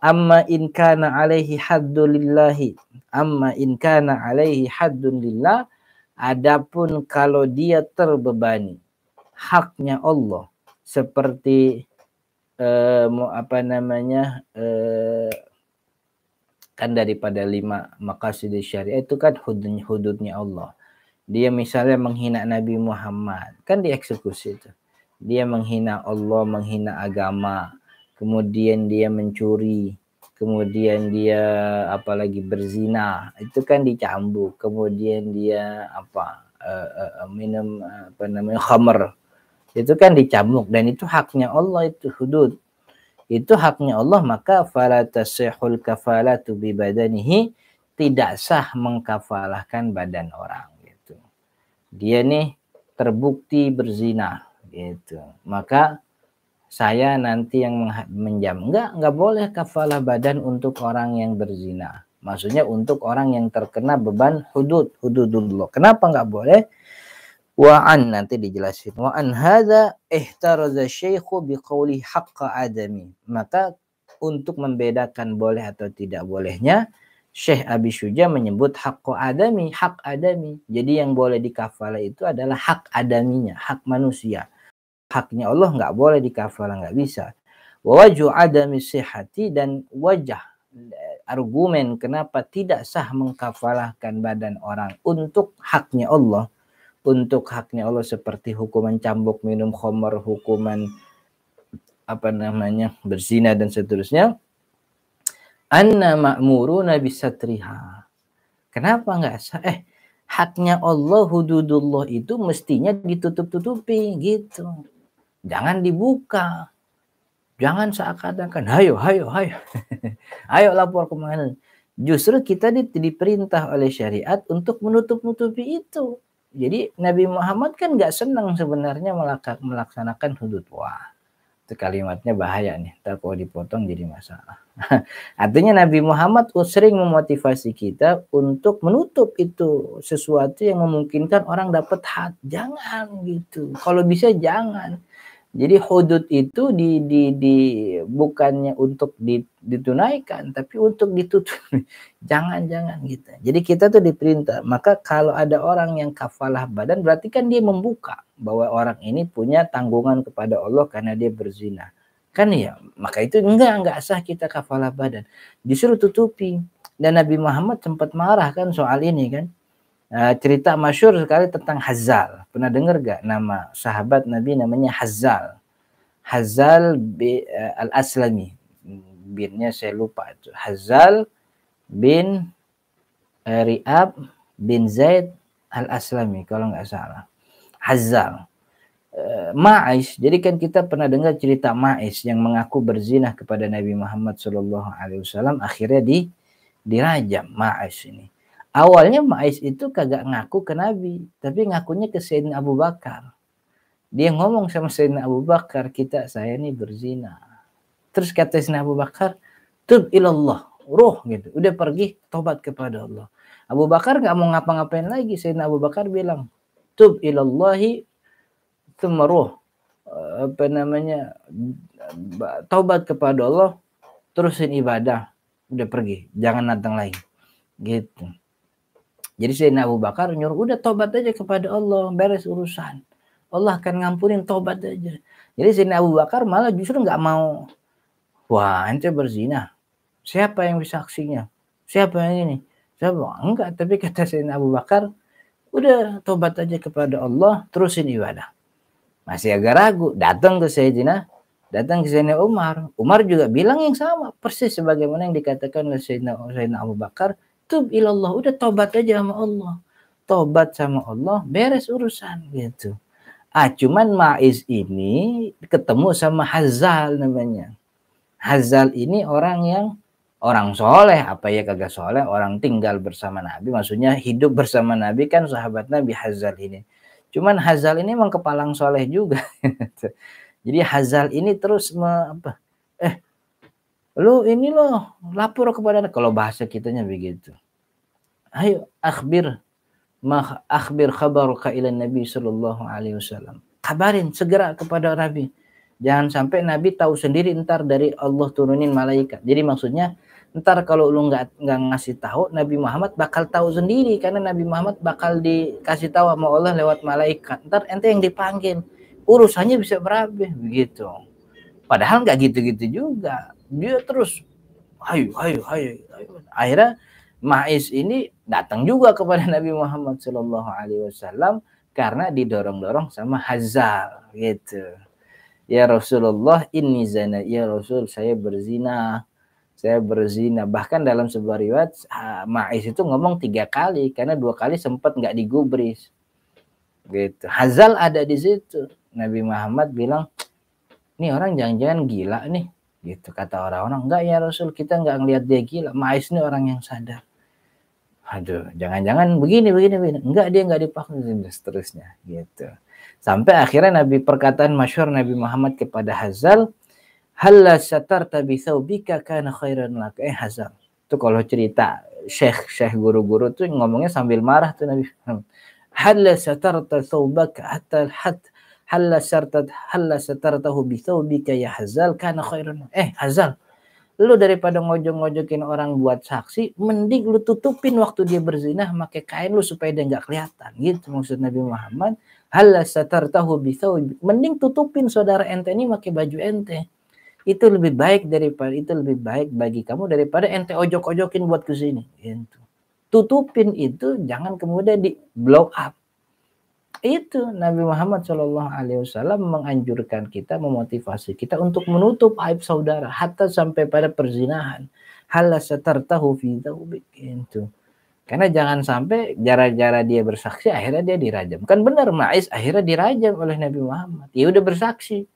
Amma in kana alaihi haddun lillahi. Amma in kana alaihi haddun lillah. Adapun kalau dia terbebani haknya Allah seperti kan daripada 5 maqasid syariah itu kan hududnya Allah. Dia misalnya menghina Nabi Muhammad, kan dieksekusi itu. Dia menghina Allah, menghina agama, kemudian dia mencuri, kemudian dia apalagi berzina, itu kan dicambuk, kemudian dia minum khamr, itu kan dicambuk, dan itu haknya Allah, itu hudud. Itu haknya Allah, maka fala tasihul kafalatu bi badanihi, tidak sah mengkafalahkan badan orang gitu. Dia nih terbukti berzina gitu. Maka saya nanti yang menjam. Enggak boleh kafalah badan untuk orang yang berzina. Maksudnya untuk orang yang terkena beban hududullah. Kenapa enggak boleh? Wa'an, nanti dijelasin. Wa'an hadza ihtaraza syaikhu biqauli haqqa adami. Maka untuk membedakan boleh atau tidak bolehnya, Syekh Abi Syuja menyebut haqqu adami, hak adami. Jadi yang boleh dikafalah itu adalah hak adaminya, hak manusia. Haknya Allah nggak boleh dikafalah, nggak bisa. Wa wajhu adami sihhati, dan wajah argumen kenapa tidak sah mengkafalahkan badan orang untuk haknya Allah. Untuk haknya Allah seperti hukuman cambuk, minum khamar, hukuman berzina dan seterusnya. Anna ma'muruna bisatriha. Kenapa enggak sah? Haknya Allah, hududullah itu mestinya ditutup-tutupi gitu. Jangan dibuka. Jangan seakan-akan hayo. Ayo lapor kemana. Justru kita diperintah oleh syariat untuk menutup-nutupi itu. Jadi Nabi Muhammad kan nggak senang sebenarnya melaksanakan hudud. Wah, itu kalimatnya bahaya nih. Ntar kalau dipotong jadi masalah. Artinya Nabi Muhammad sering memotivasi kita untuk menutup itu sesuatu yang memungkinkan orang dapat hak. Jangan gitu. Kalau bisa jangan. Jadi hudud itu bukannya untuk ditunaikan, tapi untuk ditutup. Jangan gitu. Jadi kita tuh diperintah. Maka kalau ada orang yang kafalah badan, berarti kan dia membuka bahwa orang ini punya tanggungan kepada Allah karena dia berzina. Kan ya, maka itu enggak sah kita kafalah badan. Justru tutupi. Dan Nabi Muhammad sempat marah kan soal ini kan. Cerita masyhur sekali tentang Hazzal. Pernah dengar gak nama sahabat Nabi namanya Hazzal? Hazzal al-Aslami. Binnya saya lupa itu. Hazzal bin Ri'ab bin Zaid al-Aslami kalau nggak salah. Hazzal. Ma'is. Jadi kan kita pernah dengar cerita Ma'is yang mengaku berzina kepada Nabi Muhammad SAW. Akhirnya dirajam Ma'is ini. Awalnya Ma'is itu kagak ngaku ke Nabi, tapi ngakunya ke Sayyidina Abu Bakar. Dia ngomong sama Sayyidina Abu Bakar, saya ini berzina. Terus kata Sayyidina Abu Bakar, tub ilallah, ruh gitu. Udah pergi, tobat kepada Allah. Abu Bakar gak mau ngapa-ngapain lagi. Sayyidina Abu Bakar bilang, tub ilallahi tsumma ruh. Tobat kepada Allah, terusin ibadah. Udah pergi, jangan datang lagi. Gitu. Jadi Sayyidina Abu Bakar nyuruh, udah tobat aja kepada Allah, beres urusan. Allah akan ngampunin, tobat aja. Jadi Sayyidina Abu Bakar malah justru nggak mau. Wah, ente berzina. Siapa yang bisa saksinya? Siapa yang ini? Siapa? Enggak, tapi kata Sayyidina Abu Bakar, udah tobat aja kepada Allah, terusin ibadah. Masih agak ragu, datang ke Sayyidina Umar. Umar juga bilang yang sama, persis sebagaimana yang dikatakan oleh Sayyidina Abu Bakar. Tub ilallah, udah tobat aja sama Allah. Tobat sama Allah, beres urusan gitu. Cuman Ma'is ini ketemu sama Hazzal namanya. Hazzal ini orang soleh, apa ya kagak soleh, orang tinggal bersama Nabi, maksudnya hidup bersama Nabi kan sahabat Nabi Hazzal ini. Cuman Hazzal ini emang kepalang soleh juga. Jadi Hazzal ini terus lu ini loh lapor kepada, kalau bahasa kitanya begitu. Ayo akhbir khabaruka ila Nabi sallallahu alaihi wasallam. Kabarin segera kepada Nabi. Jangan sampai Nabi tahu sendiri ntar dari Allah turunin malaikat. Jadi maksudnya ntar kalau lu nggak ngasih tahu, Nabi Muhammad bakal tahu sendiri karena Nabi Muhammad bakal dikasih tahu sama Allah lewat malaikat. Ntar ente yang dipanggil, urusannya bisa berabe begitu. Padahal nggak gitu-gitu juga. Dia terus, ayo. Akhirnya Ma'is ini datang juga kepada Nabi Muhammad Shallallahu Alaihi Wasallam karena didorong-dorong sama Hazal gitu. Ya Rasulullah, ini zina. Ya Rasul, saya berzina. Bahkan dalam sebuah riwayat Ma'is itu ngomong 3 kali karena 2 kali sempat nggak digubris gitu. Hazal ada di situ. Nabi Muhammad bilang, ini orang jangan-jangan gila nih gitu. Kata orang-orang, enggak ya Rasul, kita nggak ngelihat dia gila. Ma'is ini orang yang sadar. Aduh, jangan-jangan begini. Enggak, dia nggak dipaksa, seterusnya gitu. Sampai akhirnya perkataan masyhur Nabi Muhammad kepada Hazal, halla satarta bi thawbika kana khairan lak. Hazal. Itu kalau cerita syekh guru-guru tuh ngomongnya sambil marah tuh Nabi. Halla satarta thawbaka hatta halla satartahu bi thawbika ya Hazal kana khairan. Hazal, lu daripada ngojok-ngojokin orang buat saksi, mending lu tutupin waktu dia berzina, pakai kain lu supaya dia nggak kelihatan. Gitu maksud Nabi Muhammad. Halla satartahu bi thawbika. Mending tutupin saudara ente ini pakai baju ente. Itu lebih baik bagi kamu daripada ente ojok-ojokin buat ke sini. Gitu. Tutupin itu, jangan kemudian di blow up. Itu Nabi Muhammad SAW menganjurkan kita, memotivasi kita untuk menutup aib saudara hatta sampai pada perzinahan. Halla satartahu fi thawbik. Itu. Karena jangan sampai gara-gara dia bersaksi akhirnya dia dirajam. Kan benar Ma'is akhirnya dirajam oleh Nabi Muhammad. Ya udah bersaksi.